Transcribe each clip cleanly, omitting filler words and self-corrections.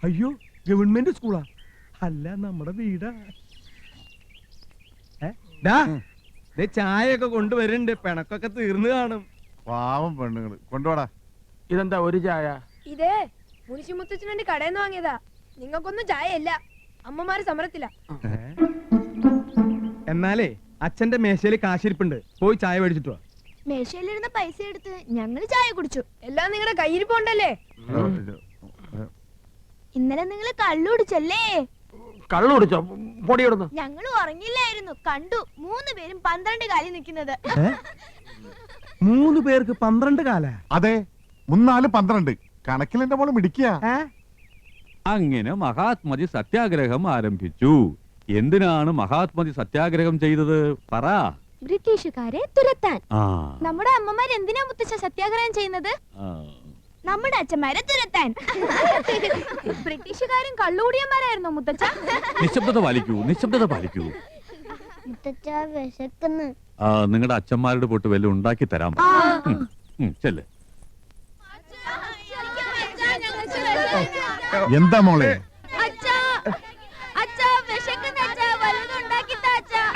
അയ്യോ, ഗവൺമെന്റ് സ്കൂളാ? അല്ല, നമ്മുടെ വീടാ. ചായയൊക്കെ കൊണ്ടുവരുന്നുണ്ട്. പിണക്കൊക്കെ തീർന്നു കാണും. പാവം പെണ്ണുങ്ങള്. കൊണ്ടുപോടാ. ഇതെന്താ ഒരു ചായ? ഇതേ മുനിശിമുത്തച്ഛന് വേണ്ടി കടയിൽ നിന്ന് വാങ്ങിയതാ. നിങ്ങൾക്കൊന്നും ചായ ഇല്ല. അമ്മമാര് സമരത്തില്ല. എന്നാലേ അച്ഛന്റെ മേശയില് കാശിരിപ്പുണ്ട്, പോയി ചായ മേടിച്ചിട്ട് വാ. മേശയിലിരുന്ന പൈസ എടുത്ത് ഞങ്ങൾ ചായ കുടിച്ചു. എല്ലാം നിങ്ങളുടെ കയ്യിരിപ്പുണ്ടല്ലേ? ഇന്നലെ നിങ്ങൾ കള്ളു കുടിച്ചല്ലേ? കള്ളു കുടിച്ചോ? പൊടിയിടുന്നു. ഞങ്ങൾ ഉറങ്ങില്ലായിരുന്നു. കണ്ടു 3 പേരും 12 കാലിൽ നിൽക്കുന്നത്. 3 പേർക്ക് 12 കാല? അതെ, 3 12 കണക്കിൽ എന്റെ മോള് മിടിക്കുക. അങ്ങനെ മഹാത്മജി സത്യാഗ്രഹം ആരംഭിച്ചു. എന്തിനാണ് മഹാത്മജി സത്യാഗ്രഹം ചെയ്തത്? പറ. ബ്രിട്ടീഷുകാരെ തുരത്താൻ. നമ്മുടെ അമ്മമാർ എന്തിനാ മുത്തച്ഛ സത്യാഗ്രഹം ചെയ്യുന്നത്? നമ്മുടെ അച്ഛന്മാരെ തുരത്താൻ. ബ്രിട്ടീഷുകാരും കള്ളുകൂടിയന്മാരായിരുന്നോ മുത്തച്ഛ? നിശബ്ദത പാലിക്കൂ, നിശബ്ദത പാലിക്കൂ. മുത്തച്ഛ വിശക്കുന്നു. നിങ്ങളുടെ അച്ഛന്മാരുടെ പോട്ട് വല്ലതും ഉണ്ടാക്കി തരാം. ചെല്ല്. എന്താ മോളെ?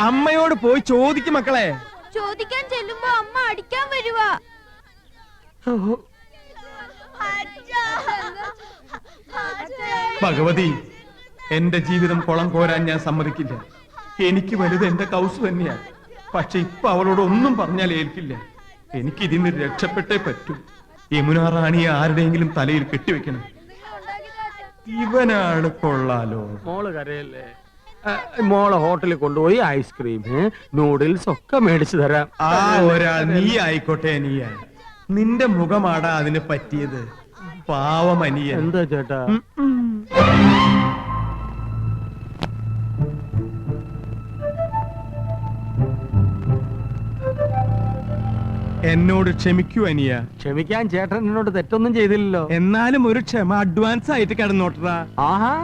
അമ്മയോട് പോയി ചോദിക്കും മക്കളെ. ചോദിക്കാൻ ചെല്ലുമ്പോ അമ്മ അടിക്കാൻ വരുവാ. ഭഗവതി, എന്റെ ജീവിതം കുളം കോരാൻ ഞാൻ സമ്മതിക്കില്ല. എനിക്ക് വലുത് എന്റെ കൗസ് തന്നെയാ. പക്ഷെ ഇപ്പൊ അവളോട് ഒന്നും പറഞ്ഞാൽ ഏൽക്കില്ല. എനിക്ക് ഇതിന് രക്ഷപ്പെട്ടേ പറ്റൂ. യമുനാ റാണിയെ ആരുടെയെങ്കിലും തലയിൽ കെട്ടിവെക്കണം. ഇവനാണ് കൊള്ളാലോ. മോള് കരയല്ലേ? മോളെ ഹോട്ടലിൽ കൊണ്ടുപോയി ഐസ്ക്രീം, നൂഡിൽസ് ഒക്കെ മേടിച്ചു തരാം. ആ ഒരാൾ നീ ആയിക്കോട്ടെ. നീയാ, നിന്റെ മുഖമാടാ അതിന് പറ്റിയത്. പാവമനിയ. എന്താ ചേട്ടാ? എന്നോട് ക്ഷമിക്കൂ അനിയ. ക്ഷമിക്കാൻ ചേട്ടൻ എന്നോട് തെറ്റൊന്നും ചെയ്തില്ലല്ലോ. എന്നാലും ഒരു ക്ഷമ അഡ്വാൻസ് ആയിട്ട് കിടന്നോട്ടറാ. ആഹാ.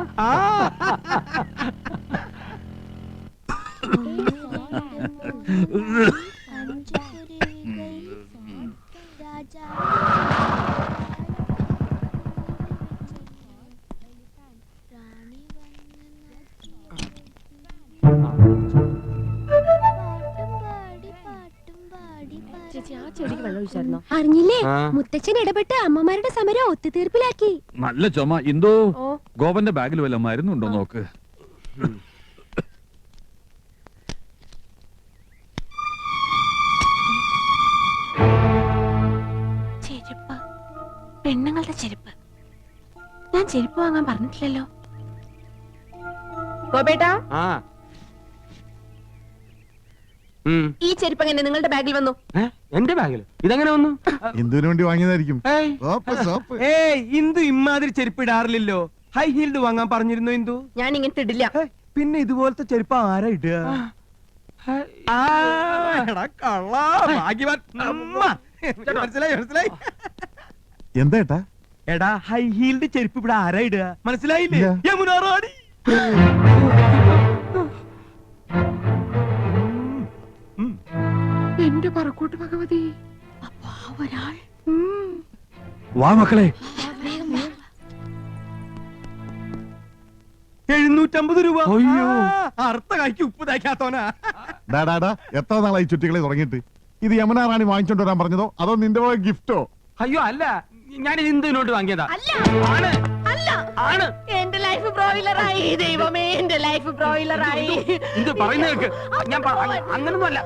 അറിഞ്ഞില്ലേ? മുത്തച്ഛൻ ഇടപെട്ട് അമ്മമാരുടെ സമരം ഒത്തുതീർപ്പിലാക്കി. നല്ല ചുമ. എന്തോ ഗോപന്റെ ബാഗിൽ വല്ല മരുന്നുണ്ടോ നോക്ക്. ചെരുപ്പ്, പെണ്ണുങ്ങളുടെ ചെരുപ്പ്. ഞാൻ ചെരുപ്പ് വാങ്ങാൻ പറഞ്ഞിട്ടില്ലല്ലോ. ഗോപേട്ടാ, ഈ ചെരുപ്പ് എങ്ങനെ നിങ്ങളുടെ ബാഗിൽ വന്നു? എന്റെ ബാഗിൽ ഇതെങ്ങനെ വന്നു? എന്തിനു വേണ്ടി വാങ്ങിയതായിരിക്കും. ഇന്ദു ഇമാതിരി ചെരുപ്പ് ഇടാറില്ലല്ലോ. ഹൈ ഹീൽഡ് വാങ്ങാൻ പറഞ്ഞിരുന്നു ഇന്ദു. ഞാൻ ഇങ്ങനത്തെ ഇടില്ല. പിന്നെ ഇതുപോലത്തെ ചെരുപ്പ് ആരാ ഇടുക? മനസ്സിലായി. എന്താ ഏട്ടാ? എടാ, ഹൈ ഹീൽഡ് ചെരുപ്പ് ഇവിടെ ആരാ ഇടുക? മനസ്സിലായില്ലേ? യമുനാ റാണി. എന്റെ പറക്കൂട്ട് ഭഗവതി. ഒരാൾ. വാ മക്കളെ. 750 രൂപ. അയ്യോ, അർത്ഥ കായ്ക്ക് ഉപ്പ് തയ്ക്കാത്തോനാ. ഡാടാ, എത്ര നാളായി ചുറ്റികളെ തുടങ്ങിയിട്ട്? ഇത് യമുനാ റാണി വാങ്ങിച്ചോണ്ട് വരാൻ പറഞ്ഞതോ അതോ നിന്റെ പോലെ ഗിഫ്റ്റോ? അയ്യോ അല്ല, ഞാൻ ഇന്ദുവിനോട്ട് വാങ്ങിയതാ. ആണ് ആണ്. എന്റെ ലൈഫ് ബ്രോയിലറായി. ദൈവമേ, എന്റെ ലൈഫ് ബ്രോയിലറായി. എന്ത് പറയുന്നേക്ക്? ഞാൻ അങ്ങനൊന്നും അല്ല.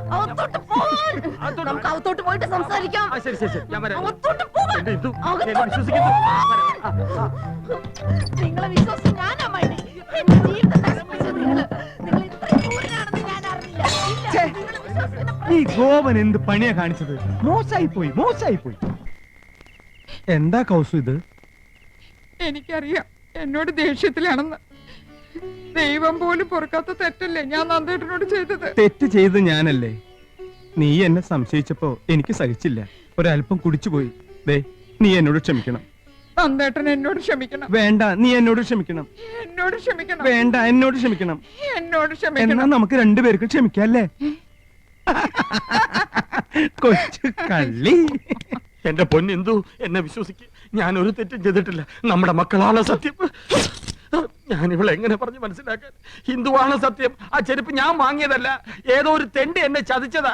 നമുക്ക് അകത്തോട്ട് പോയിട്ട് സംസാരിക്കാം. ശരി ശരി ശരി, ഞാൻ വരാം. നിങ്ങളെ വിശ്വാസം ഞാനാ മൈനി. എന്റെ ജീവിതം നശിപ്പിച്ചത് നിങ്ങള്. നിങ്ങൾ ഇത്രയും ക്രൂരനാണെന്ന് ഞാൻ അറിഞ്ഞില്ല. ഈ ഗോപൻ എന്ത് പണിയാ കാണിച്ചത്? മോശമായി പോയി. എന്താ കൗസു ഇത്? എനിക്കറിയാം എന്നോട് ദേഷ്യത്തിലാണെന്ന്. ദൈവം പോലും പൊറുക്കാത്ത തെറ്റല്ലേ ഞാൻ നന്ദേട്ടനോട് ചെയ്തത്? തെറ്റ് ചെയ്ത് ഞാനല്ലേ? നീ എന്നെ സംശയിച്ചപ്പോ എനിക്ക് സഹിച്ചില്ല. ഒരല്പം കുടിച്ചുപോയി. ദേ, നീ എന്നോട് ക്ഷമിക്കണം. നന്ദേട്ടൻ എന്നോട് ക്ഷമിക്കണം. വേണ്ട, നീ എന്നോട് ക്ഷമിക്കണം. എന്നോട് ക്ഷമിക്കണം. വേണ്ട, എന്നോട് ക്ഷമിക്കണം. എന്നോട് എന്നാ ക്ഷമിക്കണം. നമുക്ക് രണ്ടുപേർക്കും ക്ഷമിക്കല്ലേ? കൊച്ചു കള്ളി. എന്റെ പൊന്നെന്തു, എന്നെ വിശ്വസിക്ക്. ഞാൻ ഒരു തെറ്റും ചെയ്തിട്ടില്ല. നമ്മുടെ മക്കളാണ് സത്യം. ഞാനിവളെ എങ്ങനെ പറഞ്ഞു മനസ്സിലാക്കാൻ? ഹിന്ദുവാണ് സത്യം. ആ ചെരുപ്പ് ഞാൻ വാങ്ങിയതല്ല, ഏതോ ഒരു തെണ്ടി എന്നെ ചതിച്ചതാ.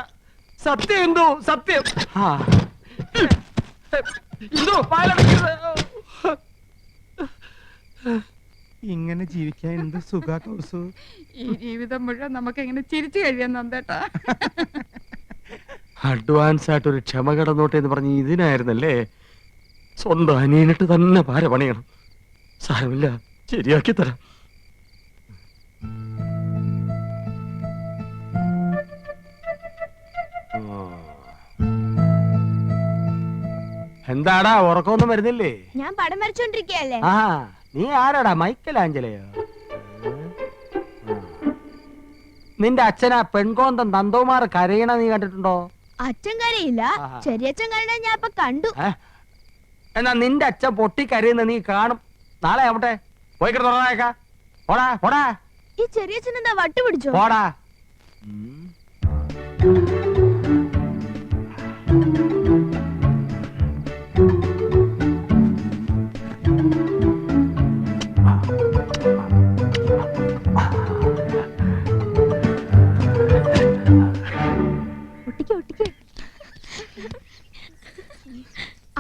സത്യം ഹിന്ദു, സത്യം. ഹിന്ദു പാലടക്കരുത്. ഇങ്ങനെ ജീവിക്കാൻ എന്ത് സുഖ കൗസു. ഈ ജീവിതം മുഴുവൻ നമുക്ക് എങ്ങനെ ചിരിച്ചു കഴിയാൻ നന്ദേട്ടാ. അഡ്വാൻസ് ആയിട്ട് ഒരു ക്ഷമ കടന്നോട്ടെ എന്ന് പറഞ്ഞ് ഇതിനായിരുന്നല്ലേ? സ്വന്തം അനിയനിട്ട് തന്നെ പാര പണിയണം. സാരമില്ല, ശരിയാക്കി തരാം. എന്താടാ ഉറക്കമൊന്നും വരുന്നില്ലേ? ഞാൻ പടം വരച്ചോണ്ടിരിക്കയല്ലേ. ആ നീ ആരാടാ, മൈക്കൽ ആഞ്ചലയോ? നിന്റെ അച്ഛനാ പെൺകോന്തൻ നന്ദകുമാർ കരയണ നീ കണ്ടിട്ടുണ്ടോ? അച്ഛൻ കരയില്ല, ചെറിയച്ഛൻ കരയണ ഞാൻ ഇപ്പൊ കണ്ടു. എന്നാ നിന്റെ അച്ഛൻ പൊട്ടി കരയുന്ന നീ കാണും. നാളെ ആവട്ടെ, പോയി കിടന്നേക്കാ. പോടാ പോടാ. ഈ ചെറിയച്ഛൻ എന്താ വട്ട് പിടിച്ചോ? പോടാ. ഒട്ടിക്ക് ഒട്ടിക്ക്.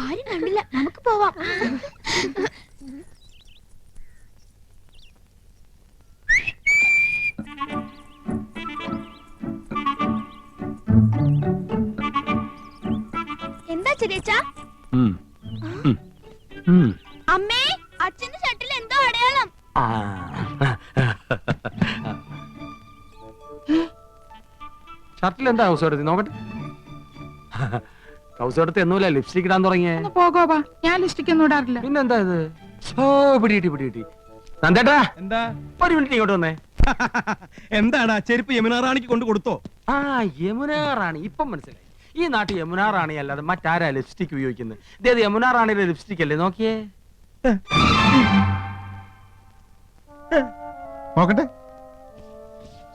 ആരും കണ്ടില്ല, നമുക്ക് പോവാം. എന്താ ചെറിയച്ഛ? അമ്മേ, അച്ഛന്റെ ഷട്ടിൽ എന്തോ അടയാളം. ഷർട്ടിൽ എന്താ കൗസെടുത്ത് നോക്കട്ടെ. കൗസെടുത്ത് എന്നൂല ലിപ്സ്റ്റിക് ഇടാൻ തുടങ്ങിയേ. പോകോപ്പാ, ഞാൻ ലിസ്റ്റിക് ഒന്നും ഇടാറില്ല. പിന്നെന്താ ഇത്? പിടികിട്ടി. നന്ദേട്ടാ, എന്താ? ഒരു മിനിറ്റ് ഇങ്ങോട്ട് വന്നേ. എന്താണ് ആ ചെരുപ്പ് യമുന റാണിക്ക് കൊണ്ട് കൊടുത്തോ? ആ യമുന റാണി, ഇപ്പം മനസ്സിലായി. ഈ നാട്ടിൽ യമുന റാണി അല്ലാതെ മറ്റാരാ ലിപ്സ്റ്റിക് ഉപയോഗിക്കുന്നത്? ഇതേത് യമുന റാണിയുടെ ലിപ്സ്റ്റിക് അല്ലേ? നോക്കിയേ. നോക്കട്ടെ,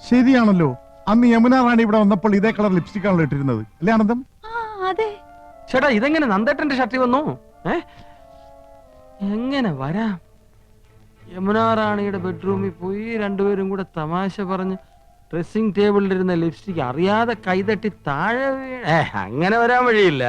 ശരിയാണല്ലോ. അന്ന് യമുന റാണി ഇവിടെ വന്നപ്പോൾ ഇതേ കളർ ലിപ്സ്റ്റിക് ആണല്ലോ ഇട്ടിരുന്നത്, അല്ലേ ആനന്ദം? അതെ. ചേട്ടാ, ഇതെങ്ങനെ നന്ദേട്ടന്റെ ഷർട്ടിൽ വന്നു? എങ്ങനെ വരാം? യമുന റാണിയുടെ ബെഡ്റൂമിൽ പോയി രണ്ടുപേരും കൂടെ തമാശ പറഞ്ഞ് ഡ്രസ്സിംഗ് ടേബിളിലിരുന്ന ലിപ്സ്റ്റിക് അറിയാതെ കൈതട്ടി താഴെ അങ്ങനെ വരാൻ വഴിയില്ല.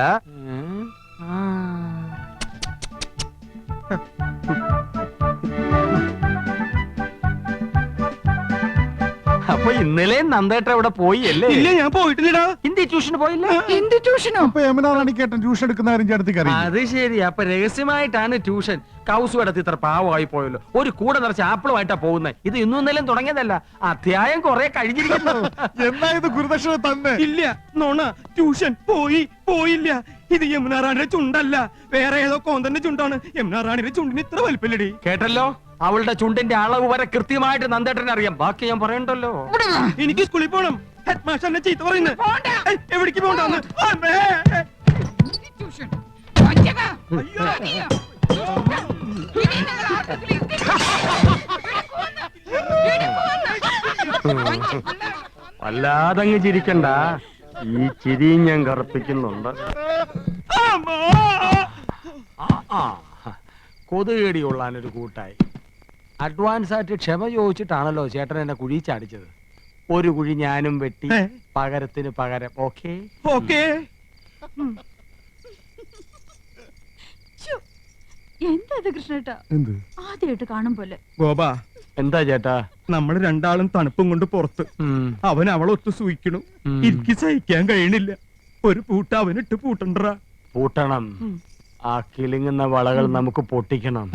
അപ്പൊ ഇന്നലെ നന്ദേട്ട ഇവിടെ പോയി അല്ലേ? ഇല്ല, ഞാൻ പോയിട്ടില്ലടാ. ഹിന്ദി ട്യൂഷന് പോയില്ല? ഹിന്ദി ട്യൂഷനോ? അപ്പൊ യമുന റാണി കേട്ടൻ ട്യൂഷൻ എടുക്കുന്ന കാര്യം ചേട്ടത്തിക്ക് അറിയാം. അത് ശരി. അപ്പൊ രഹസ്യമായിട്ടാണ് ട്യൂഷൻ. കൗസു എടുത്ത് ഇത്ര പാവമായി പോയല്ലോ. ഒരു കൂടെ നിറച്ച് ആപ്പിളുമായിട്ടാ പോകുന്നത്. ഇത് ഇന്നും ഇന്നലെയും തുടങ്ങിയതല്ല, അധ്യായം കുറെ കഴിഞ്ഞിരിക്കുന്നു. എന്നാ ഇത് ഗുരുദക്ഷിണ തന്നെ? ഇല്ല, നോണ. ട്യൂഷൻ പോയില്ല. ഇത് യമുന റാണിയുടെ ചുണ്ടല്ല, വേറെ ഏതോ കോന്തന്റെ ചുണ്ടാണ്. യമുന റാണിയുടെ ചുണ്ടിന് ഇത്ര വലിപ്പല്ലടി. കേട്ടല്ലോ, അവളുടെ ചുണ്ടിന്റെ അളവ് വരെ കൃത്യമായിട്ട് നന്ദേട്ടനെ അറിയാം. ബാക്കി ഞാൻ പറയണ്ടല്ലോ. എനിക്ക് സ്കൂളിൽ പോണം. ഹെഡ് മാസ്റ്റർ എന്നെ ചീത്ത പറയുന്നത്. എവിടേക്ക് പോണ്ടെന്ന്? ട്യൂഷൻ. വഞ്ചക. അയ്യോ. ഇനി നിങ്ങൾ ആർക്കെങ്കിലും വല്ലാതങ്ങ് ചിരിക്കണ്ട. ഈ ചിരി ഞാൻ കറുപ്പിക്കുന്നുണ്ട്. കൊതുകേടി കൊള്ളാനൊരു കൂട്ടായി. അഡ്വാൻസ് ആയിട്ട് ക്ഷമ ചോദിച്ചിട്ടാണല്ലോ ചേട്ടൻ എന്നെ കുഴി ചാടിച്ചത്. ഒരു കുഴി ഞാനും വെട്ടി, പകരത്തിന് പകരം. Okay okay. എന്താ കൃഷ്ണേട്ടാ? എന്ത് ആദ്യമായിട്ട് കാണും പോലെ. ഗോപാ, എന്താ ചേട്ടാ? നമ്മള് രണ്ടാളും തണുപ്പും കൊണ്ട് പുറത്ത്. അവൻ അവളൊത്ത് സൂയിക്കണു. എനിക്ക് സഹിക്കാൻ കഴിയണില്ല. ഒരു പൂട്ട അവനിട്ട് പൂട്ടണ്ടറാ. പൂട്ടണം. ആ കിളിങ്ങുന്ന വളകൾ നമുക്ക് പൊട്ടിക്കണം.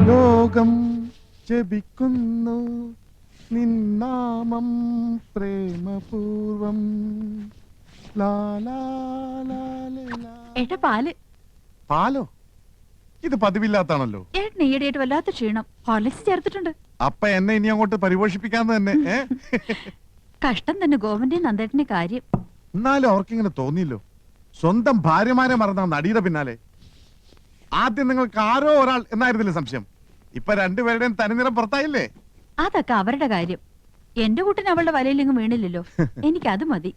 ലോകം ജപിക്കുന്നു നിന്നാമം പ്രേമപൂർവം. ഏട്ടാ പാല്. പാലോ? ഇത് പതിവില്ലാത്താണല്ലോ. ഏട്ടന് ഈയിടെയായിട്ട് വല്ലാത്ത ക്ഷീണം. ഹോർലിക്സ് ചേർത്തിട്ടുണ്ട്. അപ്പൊ എന്നെ ഇനി അങ്ങോട്ട് പരിപോഷിപ്പിക്കാന്ന് തന്നെ. കഷ്ടം തന്നെ ഗോവന്റെ നന്ദേട്ടന്റെ കാര്യം. എന്നാലും അവർക്കിങ്ങനെ തോന്നിയില്ലോ. സ്വന്തം ഭാര്യമാരെ മറന്ന നടിയുടെ പിന്നാലെ. ആദ്യം നിങ്ങൾക്ക് ആരോ ഒരാൾ എന്നായിരുന്നില്ല സംശയം. ഇപ്പൊ രണ്ടുപേരുടെയും തനിനിറം പുറത്തായില്ലേ? അതൊക്കെ അവരുടെ കാര്യം. എന്റെ കൂട്ടിന് അവളുടെ വലയിലെങ്ങും വീണില്ലല്ലോ. എനിക്കത് മതി.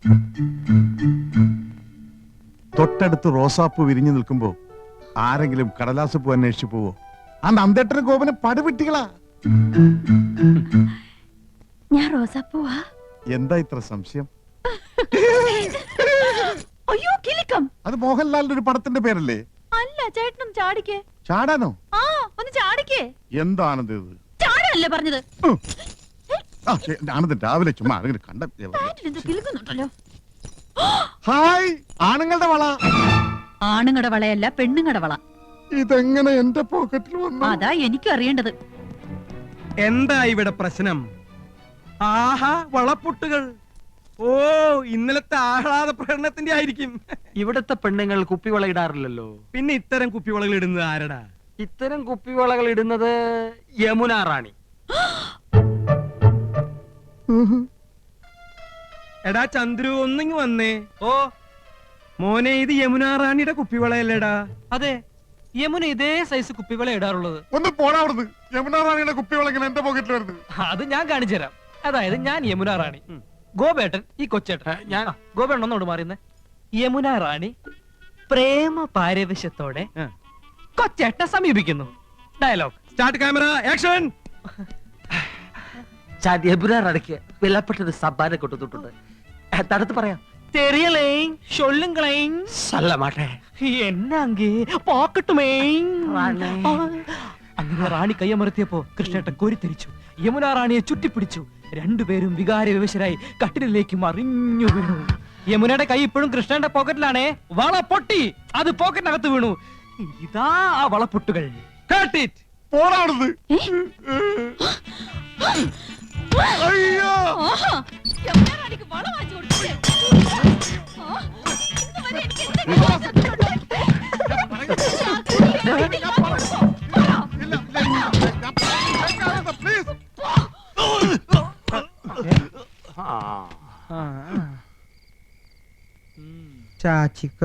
തൊട്ടടുത്ത് റോസാപ്പൂ വിരിഞ്ഞു നിൽക്കുമ്പോ ആരെങ്കിലും കടലാസപ്പൂ അന്വേഷിച്ചു പോവോ? ആ നന്ദേട്ടന് ഗോപന് പടുവിട്ടികളാ. ഞാൻ റോസാപ്പൂവാ. എന്താ ഇത്ര സംശയം? അയ്യോ കിലുക്കം. അത് മോഹൻലാലിന്റെ ഒരു പടത്തിന്റെ പേരല്ലേ? അല്ല, ചേട്ടനും ചാടിക്കേ. ചാടാനോ? ആ, ഒന്ന് ചാടിക്കേ. എന്താണത് ഇത്? ചാടാനല്ലേ പറഞ്ഞത്? ആനന്ദൻ രാവിലെ ചുമ്മാ ആരെങ്കിലും കണ്ട. പാന്റിലെന്തോ കിലുക്കുന്നുണ്ടല്ലോ. ഹായ്, ആണുങ്ങളുടെ വള. ആണുങ്ങളുടെ വളയല്ല, പെണ്ണുങ്ങളുടെ വള. ഇതെങ്ങനെ എന്റെ പോക്കറ്റിൽ വന്നു? അതാ എനിക്കും അറിയേണ്ടത്. എന്താ ഇവിടെ പ്രശ്നം? ആഹാ, വളപ്പൊട്ടുകൾ. ഓ, ഇന്നലത്തെ ആഹ്ലാദ പ്രകടനത്തിന്റെ ആയിരിക്കും. ഇവിടത്തെ പെണ്ണുങ്ങൾ കുപ്പിവള ഇടാറില്ലല്ലോ. പിന്നെ ഇത്തരം കുപ്പിവളകൾ ഇടുന്നത് ആരടാ? ഇത്തരം കുപ്പിവളകൾ ഇടുന്നത് യമുന റാണി. എടാ ചന്ദ്രു, ഒന്നിങ്ങ് വന്നേ. ഓ മോനെ, ഇത് യമുന റാണിയുടെ കുപ്പിവളയല്ലേടാ? അതെ, യമുന ഇതേ സൈസ് കുപ്പിവള ഇടാറുള്ളത്. ഒന്ന് പോടാവിടുന്ന്. യമുന റാണിയുടെ കുപ്പിവള ഇങ്ങനെ എന്റെ പോക്കറ്റിൽ വരുന്നത്. അത് ഞാൻ കാണിച്ചു തരാം. അതായത് ഞാൻ യമുന റാണി, ഗോപേട്ടൻ ഈ കൊച്ചേട്ടൻ. ഞാൻ ഗോപേട്ടൻ ഒന്നോട് മാറിയുന്നേ. യമുന റാണി പ്രേമ പാരവശ്യത്തോടെ കൊച്ചേട്ടനെ സമീപിക്കുന്നു. Dialogue start, camera, action. യമുനാറാണിക്ക് വിലപ്പെട്ടൊരു സമ്മാനം കൊണ്ടുവന്നിട്ടുണ്ട്. തടുത്ത് പറയാം. தெரியலேன் சொல்லுங்களேன். சொல்ல மாட்டேன். എന്നാങ്കി പോക്കട്ടുമേ. റാണി. അങ്ങനെ റാണി കയ്യമർത്തിയപ്പോ കൃഷ്ണേട്ടൻ കോരിത്തെരിച്ചു. യമുന റാണിയെ ചുറ്റിപ്പിടിച്ചു. രണ്ടുപേരും വികാര വിവശരായി കട്ടിലിലേക്ക് മറിഞ്ഞു വീണു. യമുനയുടെ കൈ ഇപ്പോഴും കൃഷ്ണന്റെ പോക്കറ്റിലാണേ. വള പൊട്ടി, അത് പോക്കറ്റിനകത്ത് വീണു. ഇതാ ആ വളപ്പൊട്ടുകൾ. പോടാവിടുന്ന്. അയ്യോ, യമുനാറാണിക്ക് വള വാങ്ങിച്ചു കൊടുത്തില്ലേ? ഇതുവരെ എനിക്ക് എന്തെങ്കിലും തന്നിട്ടുണ്ടോ? പ്ലീസ്. ചാച്ചിക്ക.